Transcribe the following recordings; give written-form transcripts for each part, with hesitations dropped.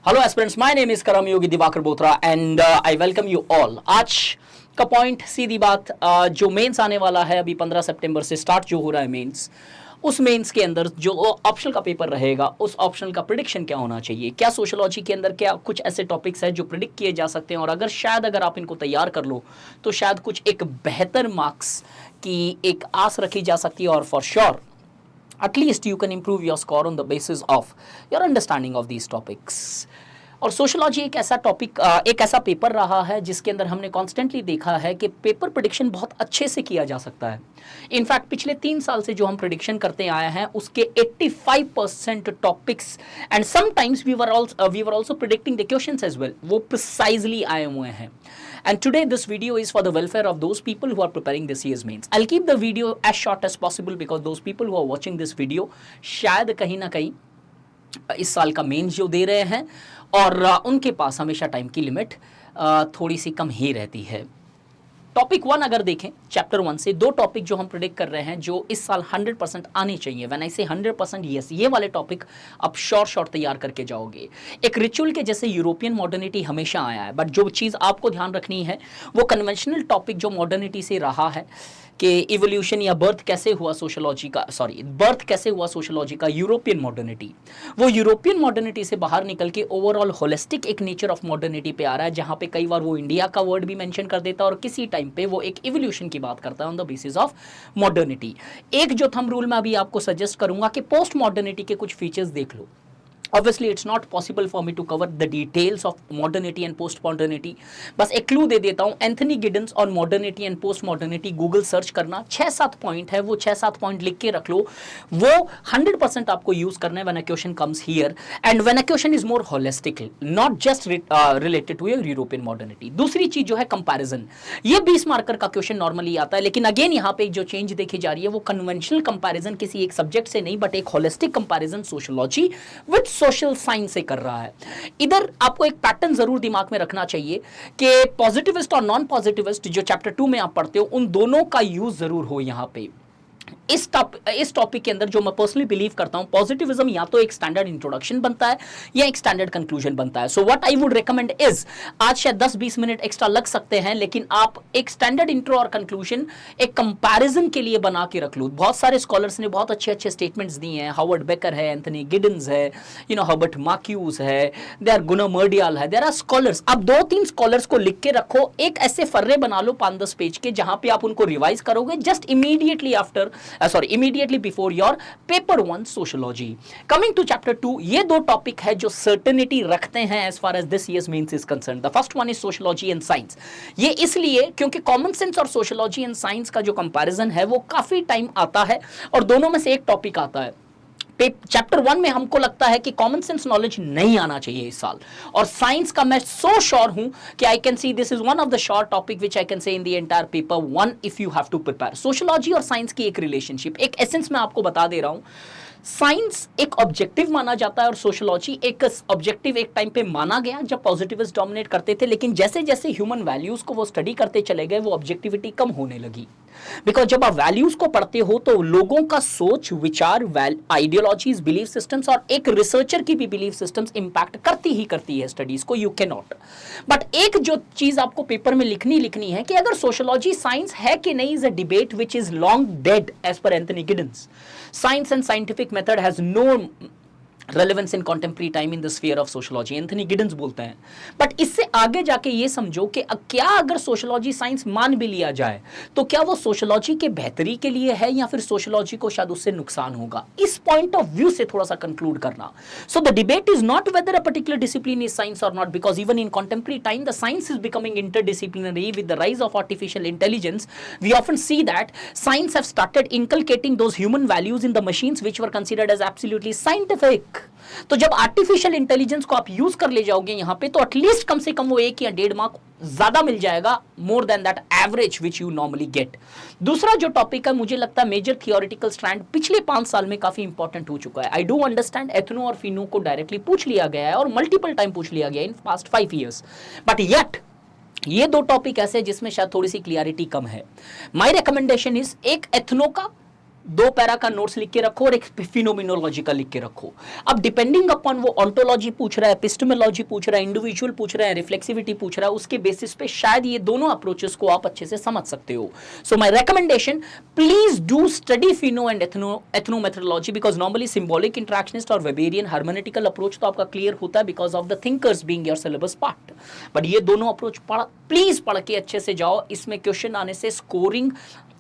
Hello aspirants, my name is Karam Yogi Diwakar Botra and I welcome you all. आज का point सीधी बात, जो मेंस आने वाला है अभी 15 सितंबर से स्टार्ट जो हो रहा है मेंस, उस मेंस के अंदर जो ऑप्शनल का पेपर रहेगा उस ऑप्शनल का प्रिडिक्शन क्या होना चाहिए, क्या सोशियोलॉजी के अंदर क्या कुछ ऐसे टॉपिक्स हैं जो प्रिडिक्ट किए जा सकते हैं और अगर आप इनको तैयार कर लो तो शायद कुछ एक बेहतर मार्क्स की एक आस रखी जा सकती है और for sure at least you can improve your score on the basis of your understanding of these topics। और सोशोलॉजी एक ऐसा टॉपिक, एक ऐसा पेपर रहा है जिसके अंदर हमने कॉन्स्टेंटली देखा है कि पेपर प्रिडिक्शन बहुत अच्छे से किया जा सकता है। इनफैक्ट पिछले 3 साल से जो हम प्रिडिक्शन करते आए हैं उसके 85% topics and sometimes we were also predicting the questions as well, वो प्रिसाइजली आए हुए हैं। And today this video is for the welfare of those people who are preparing the CS mains। I'll keep the video as short as possible because those people who are watching this video शायद कहीं ना कहीं इस साल का mains जो दे रहे हैं और उनके पास हमेशा टाइम की लिमिट थोड़ी सी कम ही रहती है। टॉपिक 1 अगर देखें, चैप्टर 1 से 2 टॉपिक जो हम प्रेडिक्ट कर रहे हैं जो इस साल 100% आने चाहिए। व्हेन आई से 100% यस, ये वाले टॉपिक आप शॉर्ट तैयार करके जाओगे। एक रिचुअल के जैसे यूरोपियन मॉडर्निटी हमेशा आया है, बट जो चीज़ आपको ध्यान रखनी है वो कन्वेंशनल टॉपिक जो मॉडर्निटी से रहा है कि इवोल्यूशन या बर्थ कैसे हुआ सोशियोलॉजी का यूरोपियन मॉडर्निटी, वो यूरोपियन मॉडर्निटी से बाहर निकल के ओवरऑल होलिस्टिक एक नेचर ऑफ मॉडर्निटी पे आ रहा है, जहां पे कई बार वो इंडिया का वर्ड भी मेंशन कर देता है और किसी टाइम पे वो एक इवोल्यूशन की बात करता है on the basis of modernity. एक जो थंब रूल मैं अभी आपको सजेस्ट करूंगा कि पोस्ट मॉडर्निटी के कुछ फीचर्स देख लो। Obviously it's not possible for me to cover the details of modernity and post modernity, बस एक क्लू दे देता हूं। Anthony Giddens on modernity and post modernity Google search करना, 6-7 पॉइंट है, वो 6-7 पॉइंट लिख के रख लो। वो 100% आपको यूज करना है when a question comes here and when a question is more holistic, not just related to your European modernity. दूसरी चीज जो है कंपैरिजन, ये 20 मार्कर का क्वेश्चन नॉर्मली आता है, लेकिन अगेन यहाँ पे जो चेंज देखी जा रही है वो कन्वेंशनल कंपैरिजन किसी एक सब्जेक्ट से नहीं बट एक holistic comparison sociology with social science से कर रहा है। इधर आपको एक पैटर्न जरूर दिमाग में रखना चाहिए कि पॉजिटिविस्ट और नॉन पॉजिटिविस्ट जो चैप्टर 2 में आप पढ़ते हो उन दोनों का यूज जरूर हो यहां पे। इस टॉपिक के अंदर जो मैं पर्सनली बिलीव करता हूं, पॉजिटिविज्म या तो एक स्टैंडर्ड इंट्रोडक्शन बनता है या एक स्टैंडर्ड कंक्लूजन बनता है। So what I would recommend is, आज शायद 10-20 मिनट एक्स्ट्रा लग सकते हैं, लेकिन आप एक स्टैंडर्ड इंट्रो और कंक्लूजन एक कंपैरिजन के लिए बना के रख लो। बहुत सारे स्कॉलर्स ने बहुत अच्छे स्टेटमेंट्स दिए हैं, हावर्ड बेकर है, एंथनी गिडन्स है, हर्बर्ट मार्क्यूज है, देयर गुना मर्डियाल है, देयर आर स्कॉलर्स। आप 2-3 स्कॉलर्स को लिख के रखो, एक ऐसे फर्रे बना लो 5-10 पेज के जहां पे आप उनको रिवाइज करोगे just immediately before your paper 1 sociology। Coming to chapter 2, ये 2 टॉपिक है जो certainty रखते हैं as far as this year's mains is concerned। The first one is sociology and science। ये इसलिए क्योंकि common sense और sociology and science का जो comparison है वो काफी टाइम आता है और दोनों में से एक टॉपिक आता है। चैप्टर 1 में हमको लगता है कि कॉमन सेंस नॉलेज नहीं आना चाहिए इस साल, और साइंस का मैं सो श्योर हूं कि I can see this is one of the short topic which I can say in the entire paper 1 if you have to prepare. Sociology और साइंस की एक रिलेशनशिप, एक एसेंस मैं आपको बता दे रहा हूं। साइंस एक ऑब्जेक्टिव माना जाता है और सोशियोलॉजी एक ऑब्जेक्टिव एक टाइम पे माना गया जब पॉजिटिविस्ट डोमिनेट करते थे, लेकिन जैसे जैसे ह्यूमन वैल्यूज को वो स्टडी करते चले गए वो ऑब्जेक्टिविटी कम होने लगी। बिकॉज जब आप वैल्यूज को पढ़ते हो तो लोगों का सोच, विचार, आइडियोलॉजीज, बिलीफ सिस्टम्स और एक रिसर्चर की भी बिलीफ सिस्टम्स इंपैक्ट करती है स्टडीज को। यू कैन नॉट, बट एक जो चीज आपको पेपर में लिखनी है कि अगर सोशियोलॉजी साइंस है कि नहीं is a debate which is long dead as पर Anthony Giddens. Science and scientific method has no relevance in contemporary time in the sphere of sociology, Anthony Giddens बोलते हैं। बट इससे आगे जाके ये समझो कि क्या अगर सोशियोलॉजी साइंस मान भी लिया जाए तो क्या वो सोशियोलॉजी के बेहतरी के लिए है या फिर सोशियोलॉजी को शायद उससे नुकसान होगा। इस पॉइंट ऑफ व्यू से थोड़ा सा कंक्लूड करना। So the debate is not whether a particular discipline is science और not, because even in contemporary time the science is becoming interdisciplinary with the rise of artificial intelligence। We often see that science have started inculcating those human values in the machines which were considered as absolutely scientific। तो जब artificial intelligence को आप use कर ले जाओगे यहां पे तो एटलीस्ट कम से कम वो 1 या 1.5 मार्क ज्यादा मिल जाएगा, more than that average which you normally get. दूसरा जो टॉपिक है, मुझे लगता है मेजर थियोरिटिकल स्ट्रैंड पिछले 5 साल में काफी इंपॉर्टेंट हो चुका है। आई डू अंडरस्टैंड एथनो और फिनो को डायरेक्टली पूछ लिया गया है और मल्टीपल टाइम पूछ लिया गया in past 5 years, but yet ये 2 टॉपिक ऐसे जिसमें शायद थोड़ी सी क्लियरिटी कम है। माई रिकमेंडेशन इज एक एथनो का 2 पैरा का नोट्स लिख के रखो और एक फिनोमिनोलॉजी का लिख के रखो। अब डिपेंडिंग अपॉन वो ऑन्टोलॉजी पूछ रहा है, एपिस्टेमोलॉजी पूछ रहा है, इंडिविजुअल पूछ रहा है, रिफ्लेक्सिविटी पूछ रहा है, उसके बेसिस पे शायद ये दोनों अप्रोचेस को आप अच्छे से समझ सकते हो। So my recommendation, please do study Fino and ethno methodology, because normally symbolic interactionist और वेबेरियन हार्मोनेटिकल अप्रोच तो आपका क्लियर होता है because of the thinkers being your syllabus part, but ये दोनों अप्रोच प्लीज पढ़ के अच्छे से जाओ। इसमें क्वेश्चन आने से स्कोरिंग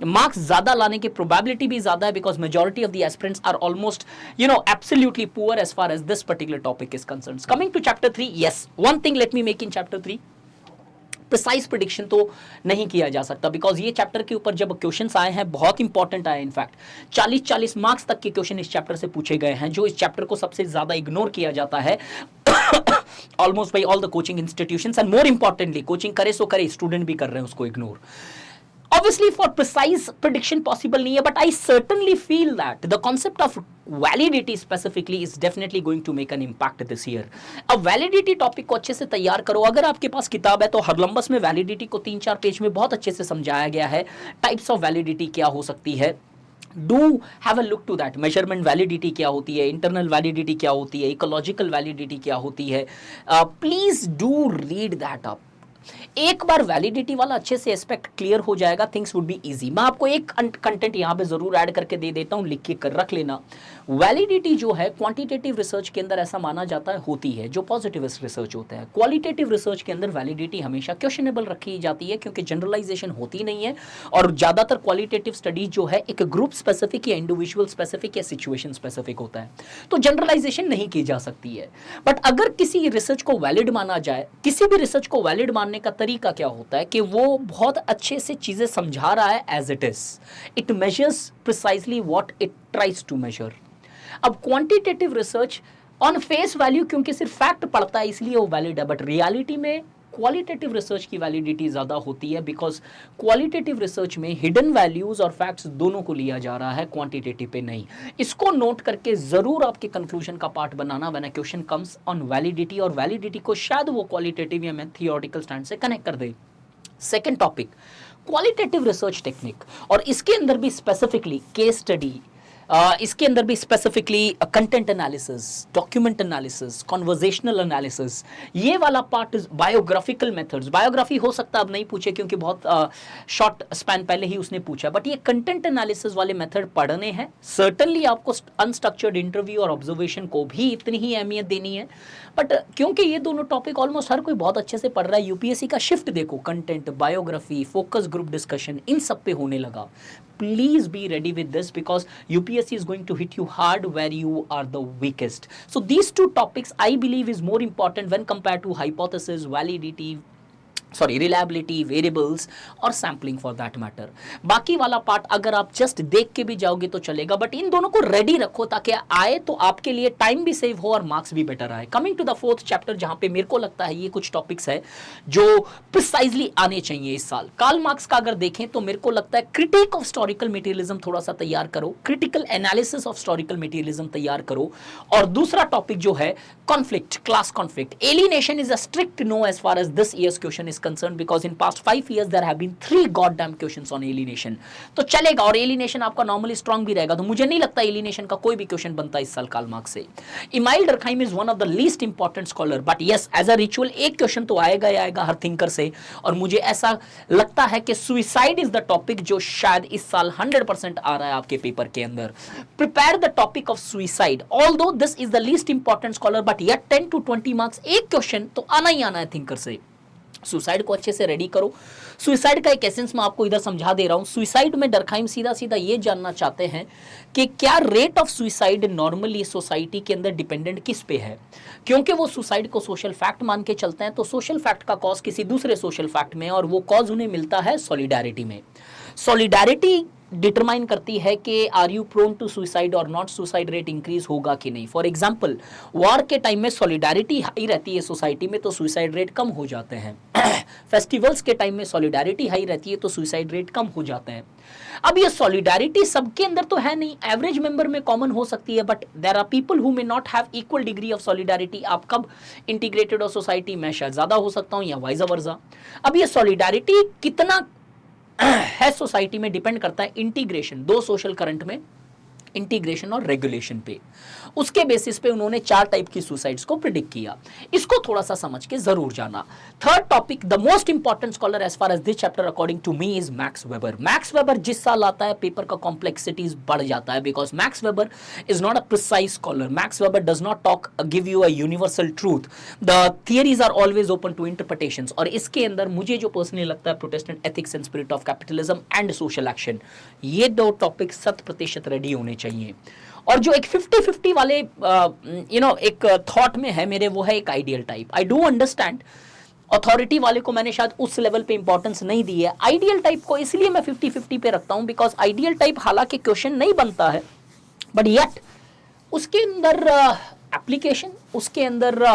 मार्क्स ज्यादा लाने की प्रोबेबिलिटी भी ज्यादा है, because majority of the aspirants are almost absolutely poor as far as this particular topic is concerned. Coming to chapter 3, yes, one thing let me make in chapter 3, precise prediction तो नहीं किया जा सकता, because ये chapter के ऊपर जब questions आए हैं बहुत इंपॉर्टेंट आए, इनफैक्ट 40-40 मार्क्स तक के क्वेश्चन इस चैप्टर से पूछे गए हैं, जो इस चैप्टर को सबसे ज्यादा इग्नोर किया जाता है almost by all the coaching institutions, and more importantly coaching करे सो करे, स्टूडेंट भी कर रहे हैं उसको ignore. Obviously for precise prediction possible नहीं है, but I certainly feel that the concept of validity specifically is definitely going to make an impact this year. अब validity topic को अच्छे से तैयार करो। अगर आपके पास किताब है तो हरलंबस में validity को 3-4 पेज में बहुत अच्छे से समझाया गया है, टाइप्स ऑफ वैलिडिटी क्या हो सकती है, do have a look to that, measurement validity क्या होती है, इंटरनल वैलिडिटी क्या होती है, इकोलॉजिकल वैलिडिटी क्या होती है, please do read that up. एक बार वैलिडिटी वाला अच्छे से एस्पेक्ट क्लियर हो जाएगा, थिंग्स वुड बी इजी। मैं आपको एक कंटेंट यहां पे जरूर ऐड करके दे देता हूं, लिख के कर रख लेना। वैलिडिटी जो है क्वांटिटेटिव रिसर्च के अंदर ऐसा माना जाता है होती है, जो पॉजिटिविस्ट रिसर्च होता है। क्वालिटेटिव रिसर्च के अंदर वैलिडिटी हमेशा क्वेश्चनेबल रखी जाती है, क्योंकि जनरलाइजेशन होती नहीं है, और ज्यादातर क्वालिटेटिव स्टडीज जो है एक ग्रुप स्पेसिफिक या इंडिविजुअल स्पेसिफिक या सिचुएशन स्पेसिफिक होता है, तो जनरलाइजेशन नहीं की जा सकती है। बट अगर किसी रिसर्च को वैलिड माना जाए, किसी भी रिसर्च को वैलिड मानने का तरीका क्या होता है कि वो बहुत अच्छे से चीजें समझा रहा है as it is, it measures precisely what it tries to measure. अब quantitative research on face value क्योंकि सिर्फ फैक्ट पढ़ता है इसलिए वो वैलिड है, बट रियलिटी में क्वालिटेटिव रिसर्च की वैलिडिटी ज्यादा होती है, बिकॉज क्वालिटेटिव रिसर्च में हिडन वैल्यूज और फैक्ट्स दोनों को लिया जा रहा है, क्वांटिटेटिव पे नहीं। इसको नोट करके जरूर आपके कंक्लूजन का part banana when a question comes on validity, और वैलिडिटी को शायद वो क्वालिटेटिव या थियोरेटिकल स्टैंड से कनेक्ट कर दे। Second topic, qualitative research technique, और इसके अंदर भी स्पेसिफिकली केस स्टडी, इसके अंदर भी specifically content analysis, document analysis, conversational analysis, ये वाला पार्ट, बायोग्राफिकल मेथड्स। बायोग्राफी हो सकता है अब नहीं पूछे क्योंकि बहुत शॉर्ट स्पैन पहले ही उसने पूछा, बट ये कंटेंट एनालिसिस वाले मेथड पढ़ने हैं। सर्टनली आपको अनस्ट्रक्चर्ड इंटरव्यू और ऑब्जर्वेशन को भी इतनी ही अहमियत देनी है, बट क्योंकि ये दोनों टॉपिक ऑलमोस्ट हर कोई बहुत अच्छे से पढ़ रहा है, यूपीएससी का शिफ्ट देखो, content, biography, focus group discussion, इन सब पे होने लगा। Please be ready with this because UPSC is going to hit you hard where you are the weakest. So these two topics I believe is more important when compared to hypothesis, validity, reliability, variables और sampling for that matter. बाकी वाला part अगर आप just देख के भी जाओगे तो चलेगा, बट इन दोनों को रेडी रखो ताकि आए तो आपके लिए टाइम भी सेव हो और मार्क्स भी बेटर आए। Coming to the fourth chapter, जहां पे मेरे को लगता है ये कुछ टॉपिक्स है जो प्रिसाइजली आने चाहिए इस साल। कार्ल मार्क्स का अगर देखें तो मेरे को लगता है क्रिटिक ऑफ हिस्टोरिकल मटेरियलिज्म थोड़ा सा तैयार करो, critical analysis of historical materialism तैयार करो, और दूसरा टॉपिक जो है conflict, class conflict. Alienation is a strict no as far as this years question is concerned because in past 5 years there have been 3 goddamn questions on alienation, तो चलेगा। और alienation आपका नॉर्मली स्ट्रांग भी रहेगा, तो मुझे नहीं लगता alienation का कोई भी क्वेश्चन बनता इस साल कार्ल मार्क्स से। Emile Durkheim is one of the least important scholar, but yes as a ritual एक क्वेश्चन तो आएगा ही आएगा हर थिंकर से, और मुझे ऐसा लगता है कि सुइसाइड इज द टॉपिक जो शायद इस साल 100% आ रहा है आपके पेपर के अंदर। Prepare the topic of suicide, although this is the least important scholar, but yet 10 to 20 marks एक क्वेश्चन तो आना ही आना है थिंकर से। सुसाइड को अच्छे से रेडी करो। सुसाइड का एक एसेंस मैं आपको इधर समझा दे रहा हूं। सुसाइड में डर्कहाइम सीधा सीधा ये जानना चाहते हैं कि क्या rate of suicide normally society के अंदर डिपेंडेंट किस पे है, क्योंकि वो सुसाइड को सोशल फैक्ट मान के चलते हैं, तो सोशल फैक्ट का कॉज किसी दूसरे सोशल फैक्ट में, और वो कॉज उन्हें मिलता है सॉलिडारिटी में। सॉलिडारिटी डिटरमाइन करती है कि are you prone to suicide और नॉट, सुसाइड रेट इंक्रीज होगा कि नहीं। फॉर एग्जांपल वॉर के टाइम में सॉलिडारिटी हाई रहती है सोसाइटी में तो सुसाइड रेट कम हो जाते हैं। फेस्टिवल्स के टाइम में सॉलिडारिटी हाई रहती है तो सुसाइड रेट कम हो जाते हैं। अब ये सॉलिडारिटी सबके अंदर तो है नहीं, एवरेज मेंबर में कॉमन हो सकती है, but there are people who may not have equal degree of solidarity. आप कब इंटीग्रेटेड हो सोसाइटी में, शायद ज्यादा हो सकता हूं या वाइज वर्सा। अब ये सॉलिडारिटी कितना है सोसाइटी में डिपेंड करता है इंटीग्रेशन, दो सोशल करंट में इंटीग्रेशन और रेगुलेशन पे। उसके बेसिस पे उन्होंने 4 टाइप की सुसाइड्स को प्रिडिक्ट किया। इसको थोड़ा सा समझ के जरूर जाना। Third topic, the most important scholar as far as this chapter according to me is Max Weber. Max Weber जिस साल आता है पेपर का कॉम्प्लेक्सिटीज बढ़ जाता है, because Max Weber is not a precise scholar. Max Weber does not talk give you a universal truth, the theories are always open to interpretations. और इसके अंदर मुझे जो पर्सनली लगता है Protestant ethics and spirit of capitalism and social action, ये 2 topic 100% ready होने चाहिए। और जो एक 50-50 वाले एक थॉट में है मेरे, वो है एक ideal type. I do understand authority वाले को मैंने शायद उस लेवल पे इंपॉर्टेंस नहीं दी है। आइडियल टाइप को इसलिए मैं 50-50 पे रखता हूं बिकॉज आइडियल टाइप हालांकि क्वेश्चन नहीं बनता है, बट येट उसके अंदर एप्लीकेशन, उसके अंदर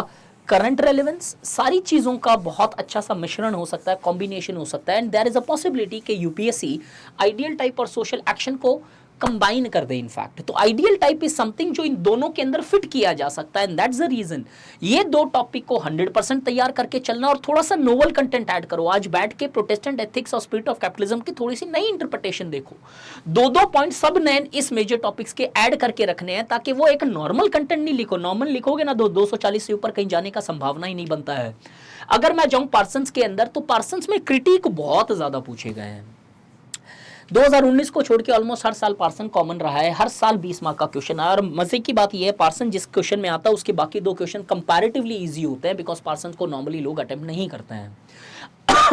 करंट रेलेवेंस, सारी चीज़ों का बहुत अच्छा सा मिश्रण हो सकता है, कॉम्बिनेशन हो सकता है। And there is a possibility कि यूपीएससी आइडियल टाइप और सोशल एक्शन को कंबाइन कर दे इनफैक्ट। तो आइडियल टाइप इज समथिंग जो इन दोनों के अंदर फिट किया जा सकता है, एंड दैट्स द रीजन ये 2 टॉपिक को 100% तैयार करके चलना और थोड़ा सा नोवल कंटेंट ऐड करो। आज बैठ के प्रोटेस्टेंट एथिक्स और स्पिरिट ऑफ कैपिटलिज्म की थोड़ी सी नई इंटरप्रिटेशन देखो। 2-2 पॉइंट सब नए इस मेजर टॉपिक्स के ऐड करके रखने हैं, ताकि वो एक नॉर्मल कंटेंट नहीं लिखो। नॉर्मल लिखोगे ना 240 से ऊपर कहीं जाने का संभावना ही नहीं बनता है। अगर मैं जाऊं पार्सन्स के अंदर, तो पार्सन्स में क्रिटिक बहुत ज्यादा पूछे गए हैं। 2019 को छोड़ के ऑलमोस्ट हर साल पार्सन कॉमन रहा है, हर साल 20 मार्क का क्वेश्चन आया। और मजे की बात यह है, पार्सन जिस क्वेश्चन में आता है उसके बाकी 2 क्वेश्चन कंपैरेटिवली इजी होते हैं, बिकॉज पार्सन को नॉर्मली लोग अटेम्प्ट नहीं करते हैं।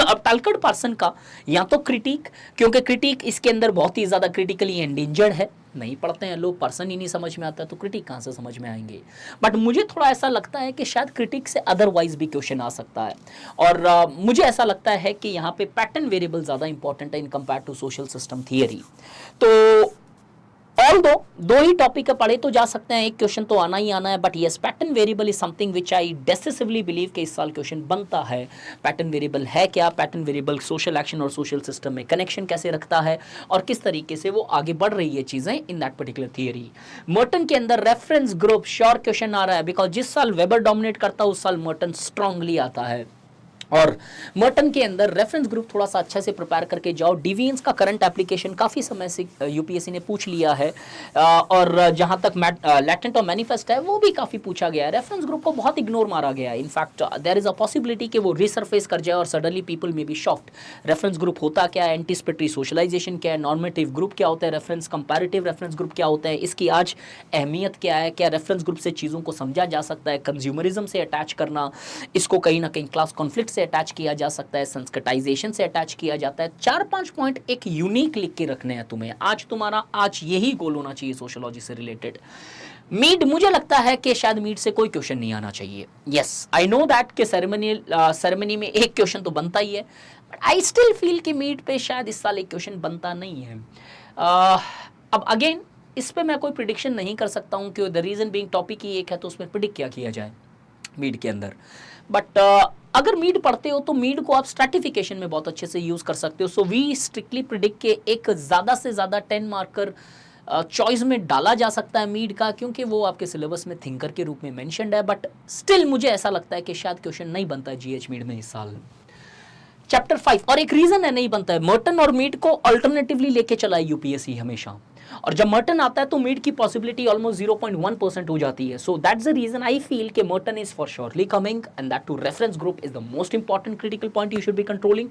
अब तालकड़ पार्सन का या तो क्रिटिक, क्योंकि क्रिटिक इसके अंदर बहुत ही ज्यादा क्रिटिकली एंडेंजर्ड है, नहीं पढ़ते हैं लोग, पर्सन ही नहीं समझ में आता है, तो क्रिटिक कहाँ से समझ में आएंगे। बट मुझे थोड़ा ऐसा लगता है कि शायद क्रिटिक से अदरवाइज भी क्वेश्चन आ सकता है। और मुझे ऐसा लगता है कि यहाँ पे पैटर्न वेरिएबल ज़्यादा इंपॉर्टेंट है in compare to social system theory. तो ऑल दो ही टॉपिक पढ़े तो जा सकते हैं, एक क्वेश्चन तो आना ही आना है, but yes pattern variable is something which I decisively believe कि इस साल क्वेश्चन बनता है। पैटर्न वेरिएबल है क्या, पैटर्न वेरिएबल सोशल एक्शन और सोशल सिस्टम में कनेक्शन कैसे रखता है, और किस तरीके से वो आगे बढ़ रही है चीजें in that particular theory. Merton के अंदर रेफरेंस ग्रुप श्योर क्वेश्चन आ रहा है, बिकॉज जिस साल वेबर डोमिनेट करता है उस साल मर्टन स्ट्रांगली आता है। और मर्टन के अंदर रेफरेंस ग्रुप थोड़ा सा अच्छा से प्रिपेयर करके जाओ। डिवीएंस का करंट एप्लीकेशन काफ़ी समय से यूपीएससी ने पूछ लिया है, और जहाँ तक लैटेंट और मैनिफेस्ट है वो भी काफ़ी पूछा गया है। रेफरेंस ग्रुप को बहुत इग्नोर मारा गया है। In fact there is a possibility कि वो रिसरफेस कर जाए और suddenly people may be shocked. Reference group होता क्या है, एंटीसिपेटरी सोशलाइजेशन क्या है, नॉर्मेटिव ग्रुप क्या होता है, रेफरेंस कंपैरेटिव रेफरेंस ग्रुप क्या होता है, इसकी आज अहमियत क्या है, क्या रेफरेंस ग्रुप से चीज़ों को समझा जा सकता है, कंज्यूमरिज्म से अटैच करना, इसको कहीं ना कहीं क्लास कॉन्फ्लिक्ट से अटैच किया जा सकता है, संस्कृताइजेशन से अटैच किया जाता है। 4-5 पॉइंट एक यूनिक लिख के रखने हैं तुम्हें। आज यही गोल होना चाहिए सोशियोलॉजी से रिलेटेड। मीड, मुझे लगता है कि शायद मीड से कोई क्वेश्चन नहीं आना चाहिए। यस आई नो दैट कि सेरेमनी में एक क्वेश्चन तो बनता ही है, बट आई स्टिल फील कि मीड पे शायद इस साल एक क्वेश्चन बनता नहीं है। अब अगेन इस पे मैं कोई प्रिडिक्शन नहीं कर सकता हूँ कि द रीजन बीइंग टॉपिक ही एक है, तो उसमें प्रिडिक्ट क्या किया जाए मीड के अंदर। बट अगर मीड पढ़ते हो तो मीड को आप स्ट्रैटिफिकेशन में बहुत अच्छे से यूज कर सकते हो। सो वी स्ट्रिक्टली प्रिडिक्ट के एक ज़्यादा से ज़्यादा 10 मार्कर चॉइस में डाला जा सकता है मीड का, क्योंकि वो आपके सिलेबस में थिंकर के रूप में मेंशन्ड है। बट स्टिल मुझे ऐसा लगता है कि शायद क्वेश्चन नहीं बनता है जीएच मीड में इस साल। चैप्टर 5, और एक रीजन है नहीं बनता है, मर्टन और मीड को अल्टरनेटिवली लेके चला है यूपीएससी हमेशा, और जब मर्टन आता है तो मीड की पॉसिबिलिटी ऑलमोस्ट 0.1% हो जाती है। So that's the reason I feel कि Merton is for surely coming, and that to reference group is the most important critical point you should be controlling.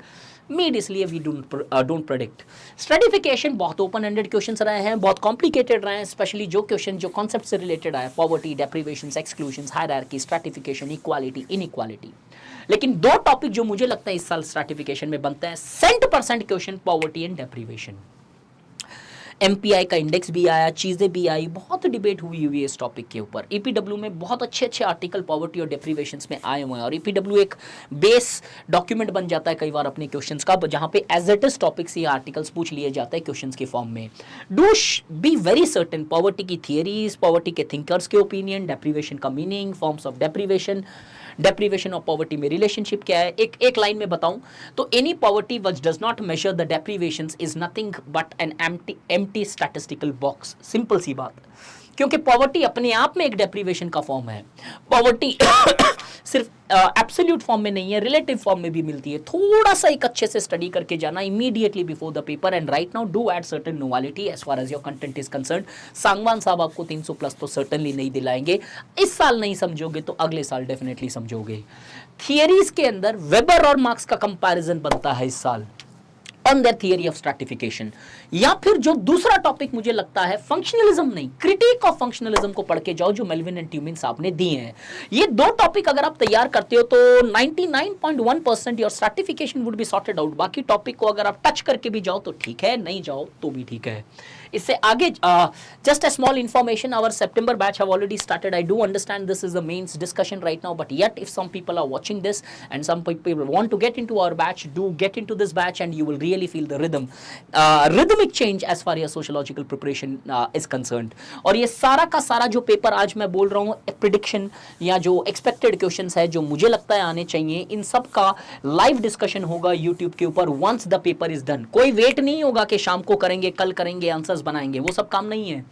Mead इसलिए we don't predict. Stratification बहुत open ended questions रहे हैं, बहुत complicated रहे हैं, specially जो question जो concept से रिलेटेड आए, poverty, deprivations, exclusions, hierarchy, stratification, equality, inequality. लेकिन 2 टॉपिक जो मुझे लगता है इस साल स्ट्रेटिफिकेशन में बनते हैं, 100% question poverty and deprivation. MPI का इंडेक्स भी आया, चीज़ें भी आई, बहुत डिबेट हुई है इस टॉपिक के ऊपर। ईपीडब्ल्यू में बहुत अच्छे आर्टिकल पॉवर्टी और डेप्रिवेशंस में आए हुए हैं, और ईपीडब्ल्यू एक बेस डॉक्यूमेंट बन जाता है कई बार अपने क्वेश्चंस का, जहां पे एज इट इज टॉपिक्स या आर्टिकल्स पूछ लिए जाते हैं क्वेश्चंस के फॉर्म में। Do be very certain, poverty की थियरीज, पॉवर्टी के थिंकर्स के ओपिनियन, डेप्रिवेशन का meaning, forms of deprivation of poverty में रिलेशनशिप क्या है। एक लाइन में बताऊं तो any poverty which does not measure the deprivations is nothing but an empty statistical box. Simple सी बात, क्योंकि पॉवर्टी अपने आप में एक डेप्रिवेशन का फॉर्म है। पॉवर्टी सिर्फ एब्सोल्यूट फॉर्म में नहीं है, रिलेटिव फॉर्म में भी मिलती है। थोड़ा सा एक अच्छे से स्टडी करके जाना immediately before the paper, and right now do add certain novelty as far as your content is concern. Sangwan साहब आपको 300 प्लस तो सर्टेनली नहीं दिलाएंगे, इस साल नहीं समझोगे तो अगले साल डेफिनेटली समझोगे। थियरीज के अंदर वेबर और मार्क्स का कंपैरिजन बनता है इस साल on their theory of stratification. या फिर जो दूसरा टॉपिक मुझे लगता है फंक्शनलिज्म नहीं, क्रिटिक ऑफ फंक्शनलिज्म को पढ़ के जाओ जो मेल्विन एंड ट्यूमिन साहब ने दिए हैं। ये दो टॉपिक अगर आप तैयार करते हो तो 99.1% your stratification would be sorted out. बाकी टॉपिक को अगर आप टच करके भी जाओ तो ठीक है, नहीं जाओ तो भी ठीक है। इससे आगे just a small information, our September batch have already started. I do understand this is a mains discussion right now, but yet if some people are watching this and some people want to get into our batch, do get into this batch and you will really feel the rhythmic change as far as sociological preparation is concerned. और ये सारा का सारा जो paper आज मैं बोल रहा हूँ प्रिडिक्शन या जो एक्सपेक्टेड क्वेश्चंस है जो मुझे लगता है आने चाहिए, इन सब का लाइव डिस्कशन होगा यूट्यूब के ऊपर once the paper is done. कोई वेट नहीं होगा कि शाम को करेंगे, कल करेंगे, आंसर्स बनाएंगे, वो सब काम नहीं है।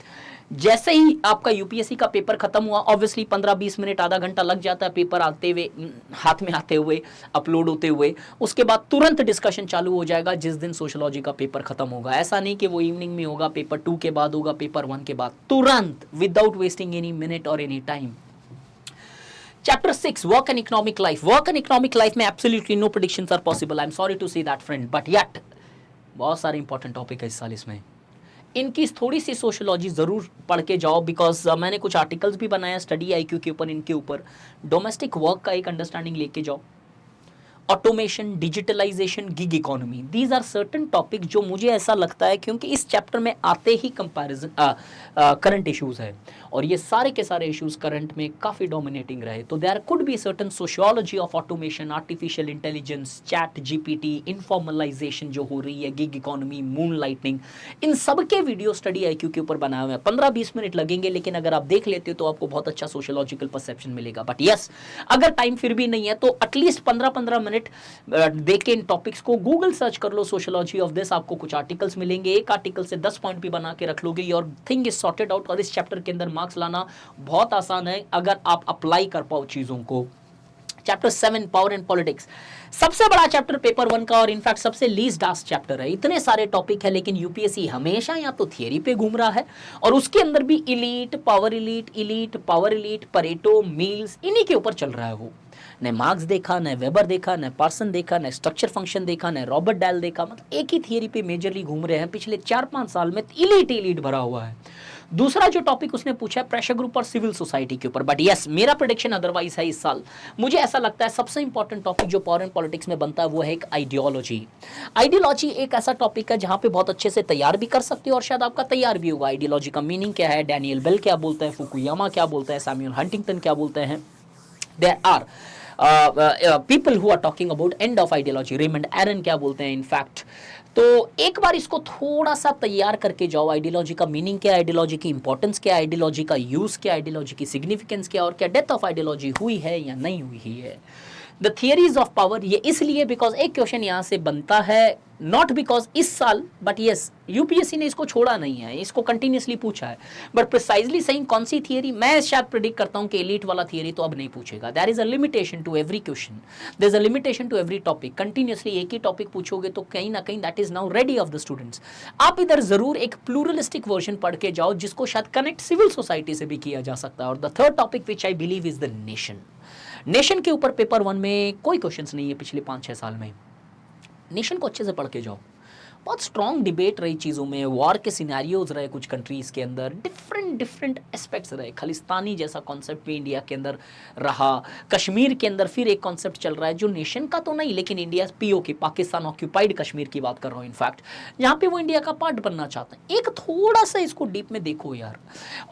जैसे ही आपका यूपीएससी का पेपर खत्म हुआ, ऑब्वियसली 15-20 मिनट आधा घंटा लग जाता है पेपर आते हुए, हाथ में आते हुए, अपलोड होते हुए, उसके बाद तुरंत डिस्कशन चालू हो जाएगा जिस दिन सोशियोलॉजी का पेपर खत्म होगा। ऐसा नहीं कि वो इवनिंग में होगा, पेपर 2 के बाद होगा, पेपर 1 के बाद, तुरंत विदाउट वेस्टिंग एनी मिनट और any time. Chapter 6, work and economic life. Work and economic life में absolutely no predictions are possible. I'm sorry to say that, friend, but yet बहुत सारे इंपॉर्टेंट टॉपिक है इस साल इसमें। इनकी थोड़ी सी सोशियोलॉजी ज़रूर पढ़ के जाओ, बिकॉज मैंने कुछ आर्टिकल्स भी बनाया स्टडी आईक्यू के ऊपर, इनके ऊपर। डोमेस्टिक वर्क का एक अंडरस्टैंडिंग लेके जाओ, automation, digitalization, gig economy, these are certain topic जो मुझे ऐसा लगता है क्योंकि इस चैप्टर में आते ही कंपैरिजन करंट इश्यूज है और ये सारे के सारे इश्यूज करंट में काफ़ी डोमिनेटिंग रहे, तो there could be certain sociology of automation, artificial intelligence, chat GPT, informalization जो हो रही है, गिग इकोनॉमी, मून लाइटनिंग, इन सब के वीडियो स्टडी आईक्यू के ऊपर बनाए हुए हैं। 15-20 मिनट लगेंगे, लेकिन अगर आप देख लेते हो तो आपको बहुत अच्छा सोशियोलॉजिकल परसेप्शन मिलेगा। बट यस, अगर टाइम फिर भी नहीं है तो एटलीस्ट 15-15 मिनट देख के इन टॉपिक्स को गूगल सर्च कर लो, सोशियोलॉजी ऑफ दिस, आपको कुछ आर्टिकल्स मिलेंगे, एक आर्टिकल से 10 पॉइंट भी बना के रख लोगे, your thing is sorted out. और इस चैप्टर के अंदर मार्क्स लाना बहुत आसान है अगर आप अप्लाई कर पाओ चीजों को। चैप्टर 7, पावर एंड पॉलिटिक्स, सबसे बड़ा चैप्टर पेपर 1 का और इनफैक्ट सबसे लीस्ट डास्ट चैप्टर है। इतने सारे टॉपिक है लेकिन यूपीएससी हमेशा या तो थियरी पे घूम रहा है और उसके अंदर भी elite, power elite, elite, power elite, Pareto, meals, इन्हीं के ऊपर चल रहा है। वो न मार्क्स देखा, न वेबर देखा, न पार्सन देखा, न स्ट्रक्चर फंक्शन देखा, न रॉबर्ट डैल देखा, मतलब एक ही थियरी पे मेजरली घूम रहे हैं। पिछले 4-5 साल में इलीट इलीट भरा हुआ है। दूसरा जो टॉपिक उसने पूछा है प्रेशर ग्रुप और सिविल सोसाइटी के ऊपर, बट यस, मेरा प्रेडिक्शन अदरवाइज है इस साल। मुझे ऐसा लगता है सबसे इंपॉर्टेंट टॉपिक जो पावर एंड पॉलिटिक्स में बनता है वो है एक आइडियोलॉजी। आइडियोलॉजी एक ऐसा टॉपिक है जहां पे बहुत अच्छे से तैयार भी कर सकते हो और शायद आपका तैयार भी होगा। आइडियोलॉजी का मीनिंग क्या है, डैनियल बेल क्या बोलते हैं, फुकुयामा क्या बोलते हैं, सैमुअल हंटिंगटन क्या बोलते हैं। There are people who are talking about end of ideology, Raymond Aron क्या बोलते हैं इनफैक्ट। तो एक बार इसको थोड़ा सा तैयार करके जाओ, आइडियोलॉजी का मीनिंग क्या है, आइडियोलॉजी की इंपॉर्टेंस क्या है, आइडियोलॉजी का यूज क्या है, आइडियोलॉजी की सिग्निफिकेंस क्या है और क्या डेथ ऑफ आइडियोलॉजी हुई है या नहीं हुई है। द थियरीज ऑफ पावर, ये इसलिए बिकॉज एक क्वेश्चन यहाँ से बनता है, नॉट बिकॉज इस साल, बट यस यूपीएससी ने इसको छोड़ा नहीं है, इसको कंटिन्यूसली पूछा है, बट प्रिसाइजली सही कौन सी थियरी, मैं शायद प्रेडिक्ट करता हूँ कि एलीट वाला थियरी तो अब नहीं पूछेगा। There is a limitation to every question, there is a limitation to every topic. Continuously एक ही टॉपिक पूछोगे तो कहीं ना कहीं that is now ready of the students. आप इधर जरूर एक प्लूरलिस्टिक वर्जन पढ़ के जाओ जिसको शायद कनेक्ट सिविल सोसाइटी से भी किया जा सकता है। और the third topic which I believe is the nation. Nation के ऊपर पेपर 1 में कोई क्वेश्चंस नहीं है पिछले 5-6 साल में। नेशन को अच्छे से पढ़ के जाओ, बहुत स्ट्रॉन्ग डिबेट रही चीज़ों में, वॉर के सिनेरियोज रहे कुछ कंट्रीज़ के अंदर, डिफरेंट एस्पेक्ट्स रहे। खालिस्तानी जैसा कॉन्सेप्ट भी इंडिया के अंदर रहा, कश्मीर के अंदर फिर एक कॉन्सेप्ट चल रहा है जो नेशन का तो नहीं लेकिन India PoK, Pakistan occupied Kashmir की बात कर रहा हूँ इनफैक्ट, जहाँ पे वो इंडिया का पार्ट बनना चाहते हैं। एक थोड़ा सा इसको डीप में देखो यार।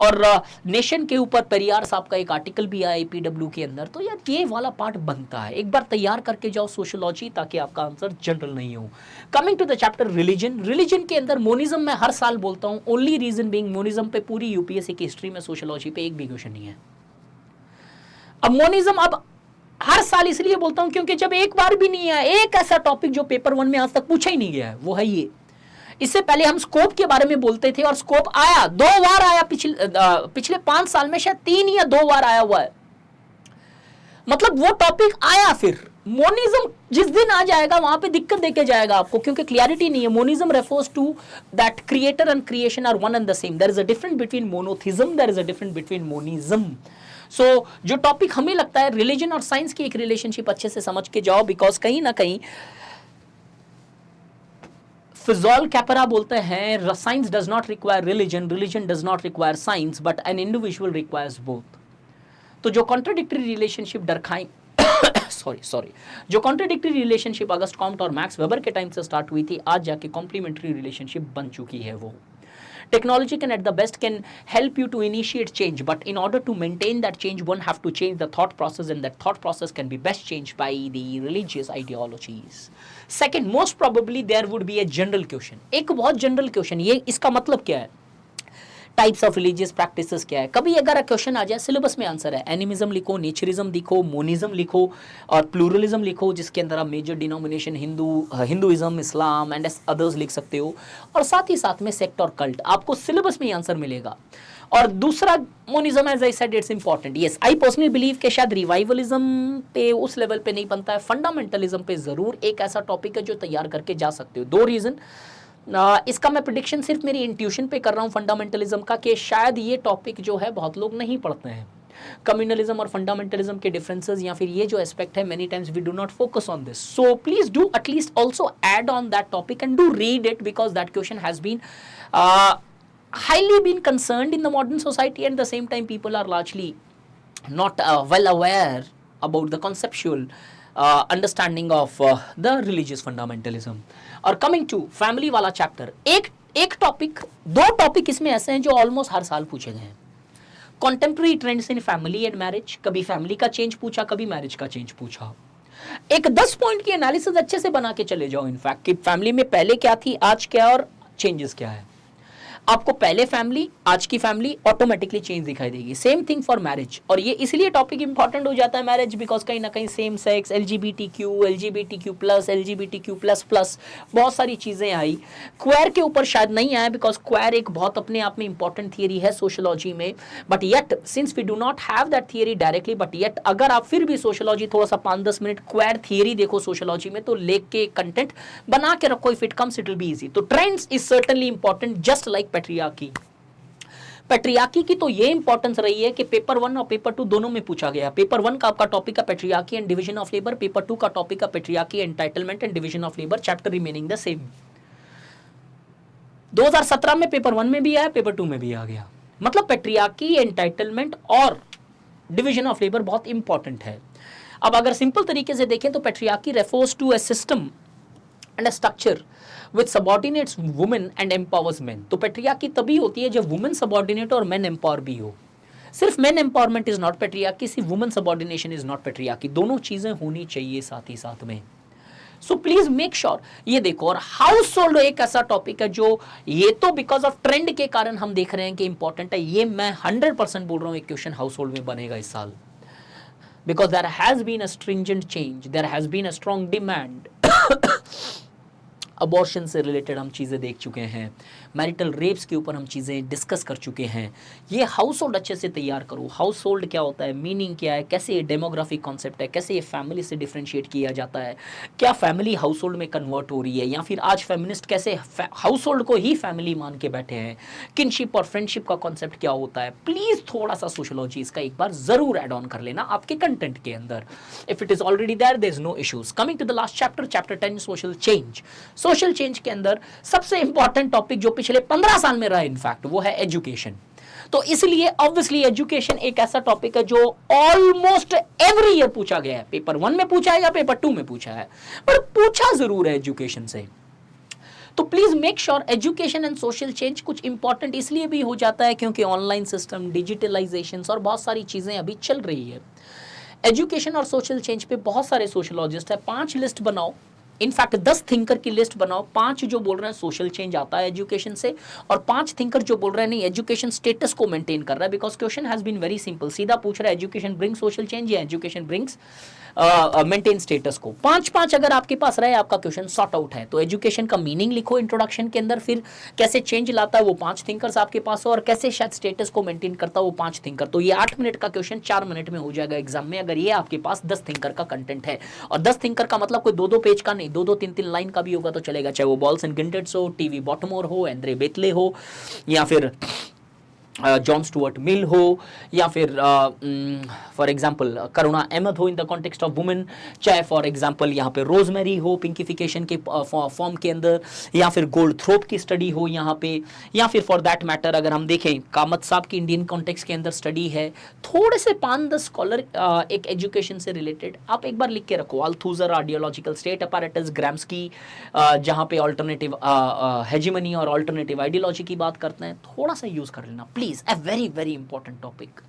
और नेशन के ऊपर पेरियार साहब का एक आर्टिकल भी आया APW के अंदर, तो यार ये वाला पार्ट बनता है, एक बार तैयार करके जाओ सोशियोलॉजी ताकि आपका आंसर जनरल नहीं हो। Coming to the chapter religion के अंदर मोनिज्म मैं हर साल बोलता हूं, ओनली रीजन बीइंग मोनिज्म पे पूरी यूपीएससी की हिस्ट्री में सोशियोलॉजी पे एक भी क्वेश्चन नहीं है। अब मोनिज्म अब हर साल इसलिए बोलता हूं क्योंकि जब एक बार भी नहीं है एक ऐसा टॉपिक जो पेपर 1 में आज तक पूछा ही नहीं गया है, वो है ये। इससे पहले हम स्कोप के बारे में बोलते थे और स्कोप आया 2 बार आया, पिछले 5 साल में शायद 3 या 2 बार आया हुआ है। मतलब वो टॉपिक आया, फिर मोनिज्म जिस दिन आ जाएगा वहां पे दिक्कत देके जाएगा आपको, क्योंकि क्लियरिटी नहीं है। Monism refers to that creator and creation are one and the same, there is a difference between monotheism, there is a difference between monism. So जो टॉपिक हमें लगता है रिलीजन और साइंस की एक रिलेशनशिप अच्छे से समझ के जाओ, बिकॉज कहीं ना कहीं फिजोल कैपरा बोलते हैं science does not require religion, religion does not require science, but an individual requires both. तो जो कॉन्ट्राडिक्टरी रिलेशनशिप डरखाई सॉरी जो कॉन्ट्राडिक्टरी रिलेशनशिप अगस्ट कॉम्ट और मैक्स वेबर के टाइम से स्टार्ट हुई थी, आज जाके कॉम्प्लीमेंट्री रिलेशनशिप बन चुकी है। वो technology can at the best can help you to initiate change, but in order to maintain that change one have to change the thought process, and that thought process can be best changed by the religious ideologies. Second, most probably there would be a general question, एक बहुत general question, ये इसका मतलब क्या है, types of religious practices क्या है। कभी अगर क्वेश्चन आ जाए सिलेबस में आंसर है, एनिमिज्म लिखो, नेचरिज्म लिखो, मोनिज्म लिखो और प्लूरलिज्म लिखो, जिसके अंदर आप major denomination Hinduism, Islam and others लिख सकते हो, और साथ ही साथ में सेक्ट और कल्ट, आपको सिलेबस में ही आंसर मिलेगा। और दूसरा monism, as I said, it's important. Yes, I personally believe कि शायद रिवाइवलिज्म पे उस लेवल पे नहीं बनता है, फंडामेंटलिज्म पे जरूर एक ऐसा टॉपिक है जो तैयार करके जा सकते हो। दो रीजन, इसका मैं प्रेडिक्शन सिर्फ मेरी इंट्यूशन पे कर रहा हूँ फंडामेंटलिज्म का, कि शायद ये टॉपिक जो है बहुत लोग नहीं पढ़ते हैं। कम्युनलिज्म और फंडामेंटलिज्म के डिफरेंसेस या फिर ये जो एस्पेक्ट है, many times we do not focus on this, so please do at least also add on that topic and do read it, because that question has been highly been concerned in the modern society, and at the same time people are largely not well aware about the conceptual understanding of the religious fundamentalism. और coming to family वाला chapter, एक topic, दो topic इसमें ऐसे हैं जो almost हर साल पूछे गए हैं। Contemporary trends in family and marriage, कभी फैमिली का चेंज पूछा, कभी मैरिज का चेंज पूछा। एक 10 पॉइंट की एनालिसिस अच्छे से बना के चले जाओ, इनफैक्ट कि फैमिली में पहले क्या थी, आज क्या, और चेंजेस क्या है। आपको पहले फैमिली, आज की फैमिली ऑटोमेटिकली चेंज दिखाई देगी। सेम थिंग फॉर मैरिज, और ये इसलिए टॉपिक इंपॉर्टेंट हो जाता है मैरिज, बिकॉज कहीं ना कहीं सेम सेक्स, LGBTQ, LGBTQ+, बहुत सारी चीज़ें आई। क्वेयर के ऊपर शायद नहीं आया, बिकॉज क्वेयर एक बहुत अपने आप में इंपॉर्टेंट थियरी है सोशोलॉजी में, but yet since we do not have that theory directly, but yet अगर आप फिर भी सोशोलॉजी थोड़ा सा 5-10 मिनट क्वेयर थियरी देखो सोशोलॉजी में, तो लेक के कंटेंट बना के रखो, if it comes it will be easy. तो trends is certainly important, just like patriarchy की तो ये इंपॉर्टेंस रही है कि पेपर 1 और पेपर 2 दोनों में पूछा गया। पेपर 1 का आपका टॉपिक है patriarchy and division of labour, paper 2 का टॉपिक है patriarchy, entitlement and division of labour, chapter remaining the same. 2017 में पेपर 1 में भी आया, पेपर 2 में भी आ गया। मतलब पैट्रियार्की, एंटाइटलमेंट और डिवीजन ऑफ लेबर बहुत इंपॉर्टेंट है। अब अगर सिंपल तरीके से देखें तो patriarchy refers to a system and a structure which subordinates women and empowers men। तो पैट्रियार्की तभी होती है जब वुमेन सबॉर्डिनेट और मेन एम्पावर भी हो। सिर्फ men empowerment is not patriarchy, सिर्फ women subordination is not patriarchy, दोनों चीजें होनी चाहिए साथ ही साथ में। सो प्लीज मेक श्योर ये देखो। और हाउस होल्ड एक ऐसा टॉपिक है जो ये तो बिकॉज ऑफ ट्रेंड के कारण हम देख रहे हैं कि इंपॉर्टेंट है, ये मैं 100% बोल रहा हूँ एक क्वेश्चन हाउस होल्ड में बनेगा इस साल, because there has been a stringent change, there has been a strong demand. Abortion से रिलेटेड हम चीज़ें देख चुके हैं, मैरिटल रेप्स के ऊपर हम चीज़ें डिस्कस कर चुके हैं। ये हाउस होल्ड अच्छे से तैयार करो। हाउस होल्ड क्या होता है, मीनिंग क्या है, कैसे ये डेमोग्राफिक कॉन्सेप्ट है, कैसे ये फैमिली से डिफ्रेंशिएट किया जाता है, क्या फैमिली हाउस होल्ड में कन्वर्ट हो रही है, या फिर आज फेमिनिस्ट कैसे हाउस होल्ड को ही फैमिली मान के बैठे हैं, किनशिप और फ्रेंडशिप का कॉन्सेप्ट क्या होता है। प्लीज़ थोड़ा सा सोशोलॉजी इसका एक बार ज़रूर एड ऑन कर लेना आपके कंटेंट के अंदर। If it is already there is no issues. Coming to the last chapter, chapter 10, social change. Social change के अंदर सबसे इंपॉर्टेंट टॉपिक जो पिछले 15 साल में रहा है इनफैक्ट, वो है एजुकेशन। तो इसलिए ऑब्वियसली एजुकेशन एक ऐसा टॉपिक है जो ऑलमोस्ट एवरी ईयर पूछा गया है। पेपर 1 में पूछा है या पेपर 2 में पूछा है, पर पूछा जरूर है एजुकेशन से। तो please make sure education and social change कुछ इंपॉर्टेंट इसलिए भी हो जाता है क्योंकि ऑनलाइन सिस्टम, डिजिटलाइजेशन और बहुत सारी चीजें अभी चल रही है। एजुकेशन और सोशल चेंज पे बहुत सारे सोशलॉजिस्ट है, 5 लिस्ट बनाओ इनफैक्ट 10 थिंकर की लिस्ट बनाओ, 5 जो बोल रहे हैं सोशल चेंज आता है एजुकेशन से, और 5 थिंकर जो बोल रहे हैं नहीं एजुकेशन स्टेटस को मेंटेन कर रहा है। Because question has been very simple, सीधा पूछ रहा है एजुकेशन ब्रिंग्स सोशल चेंज या education brings maintain status quo. 5 अगर आपके पास रहे आपका क्वेश्चन सॉर्ट आउट है। तो एजुकेशन का मीनिंग लिखो इंट्रोडक्शन के अंदर, फिर कैसे चेंज लाता है वो 5 थिंकर्स आपके पास हो, और कैसे शायद स्टेटस को मेंटेन करता है वो 5 थिंकर। तो ये 8 मिनट का क्वेश्चन 4 मिनट में हो जाएगा एग्जाम में, अगर ये आपके पास 10 थिंकर का कंटेंट है। और 10 थिंकर का मतलब कोई 2-2 पेज का नहीं, 2-2 3-3 लाइन का भी होगा तो चलेगा, चाहे वो बॉल्स एंड गिंटेट्स हो, टीवी बॉटमोर हो, एंड्रे बेतले हो, या फिर जॉन स्टुअर्ट मिल हो, या फिर फॉर एग्जांपल करुणा अहमद हो in the context of women, चाहे फॉर एग्जांपल यहाँ पे रोजमेरी हो पिंकिफिकेशन के फॉर्म के अंदर, या फिर गोल्ड थ्रोप की स्टडी हो यहाँ पे, या फिर फॉर दैट मैटर अगर हम देखें कामत साहब की इंडियन कॉन्टेक्स्ट के अंदर स्टडी है, थोड़े से 5-10 स्कॉलर एक एजुकेशन से रिलेटेड आप एक बार लिख के रखो। अल्थुजर आइडियोलॉजिकल स्टेट अपैरेटस, ग्राम्स्की जहाँ पे ऑल्टरनेटिव हेजिमनी और ऑल्टरनेटिव आइडियोलॉजी की बात करते हैं, थोड़ा सा यूज कर लेना please. A very very important topic.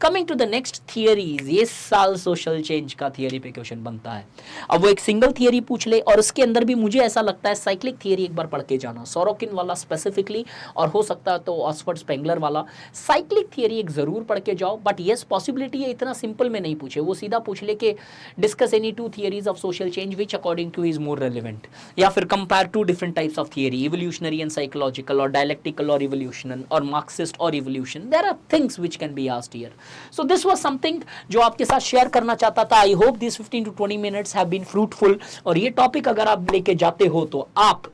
Coming to the next theories, ये साल सोशल चेंज का थियरी पे क्वेश्चन बनता है। अब वो एक सिंगल थियरी पूछ ले, और उसके अंदर भी मुझे ऐसा लगता है साइक्लिक थियरी एक बार पढ़ के जाना, सोरोकिन वाला स्पेसिफिकली, और हो सकता है तो ऑक्सफोर्ड स्पेंगलर वाला साइक्लिक थियरी एक जरूर पढ़ के जाओ। बट येस पॉसिबिलिटी है इतना सिंपल में नहीं पूछे, वो सीधा पूछ ले कि discuss any 2 theories of social change which according two is more relevant, या फिर compare 2 different types of theory, evolutionary and psychological, और डायलेक्टिकल और इवोल्यूशन, और मार्क्सिस्ट और evolution. There are things which can be asked here. So this was something जो आपके साथ share करना चाहता था। I hope these 15 to 20 minutes have been fruitful. और ये टॉपिक अगर आप लेके जाते हो तो आप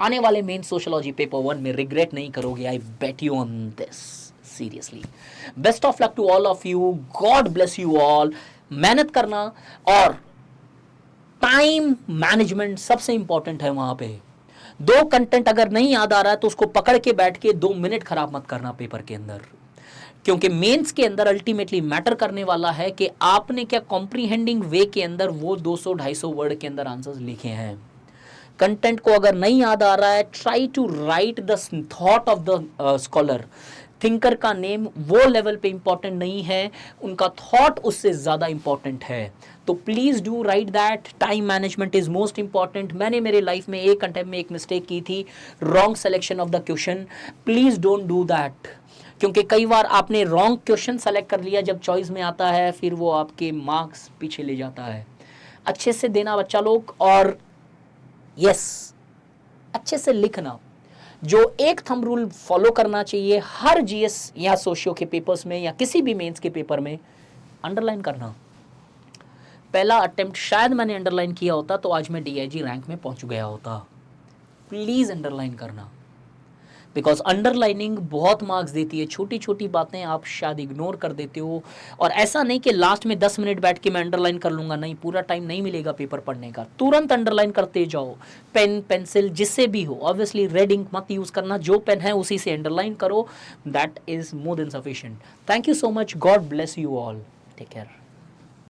आने वाले मेन सोशोलॉजी पेपर 1 में रिग्रेट नहीं करोगे। I bet you on this. Seriously. Best of luck to all of you. God bless you all. मेहनत करना, और टाइम मैनेजमेंट सबसे इंपॉर्टेंट है वहां पे। 2 कंटेंट अगर नहीं याद आ रहा है तो उसको पकड़ के बैठ के 2 मिनट खराब मत करना पेपर के अंदर, क्योंकि मेंस के अंदर अल्टीमेटली मैटर करने वाला है कि आपने क्या कॉम्प्रीहेंडिंग वे के अंदर वो 200-250 वर्ड के अंदर आंसर्स लिखे हैं। कंटेंट को अगर नहीं याद आ रहा है, try to write the thought of the scholar. Thinker का नेम वो लेवल पे इंपॉर्टेंट नहीं है, उनका थॉट उससे ज़्यादा इंपॉर्टेंट है। तो please do write that. Time management is most important. मैंने मेरे लाइफ में एक अटेम्प्ट में एक मिस्टेक की थी, wrong selection of the question. Please don't do that, क्योंकि कई बार आपने रॉन्ग क्वेश्चन सेलेक्ट कर लिया जब चॉइस में आता है, फिर वो आपके मार्क्स पीछे ले जाता है। अच्छे से देना बच्चा लोग, और यस अच्छे से लिखना। जो एक थंब रूल फॉलो करना चाहिए हर जीएस या सोशियो के पेपर्स में या किसी भी मेंस के पेपर में, अंडरलाइन करना। पहला अटेम्प्ट शायद मैंने अंडरलाइन किया होता तो आज मैं डीआईजी रैंक में पहुंच गया होता। प्लीज़ अंडरलाइन करना, बिकॉज अंडरलाइनिंग बहुत मार्क्स देती है। छोटी छोटी बातें आप शायद इग्नोर कर देते हो, और ऐसा नहीं कि लास्ट में 10 मिनट बैठ के मैं अंडरलाइन कर लूँगा, नहीं, पूरा टाइम नहीं मिलेगा पेपर पढ़ने का। तुरंत अंडरलाइन करते जाओ, पेन पेंसिल जिससे भी हो। ऑब्वियसली रेड इंक मत यूज़ करना, जो पेन है उसी से अंडरलाइन करो, that is more than sufficient. Thank you so much, God bless you all, take care.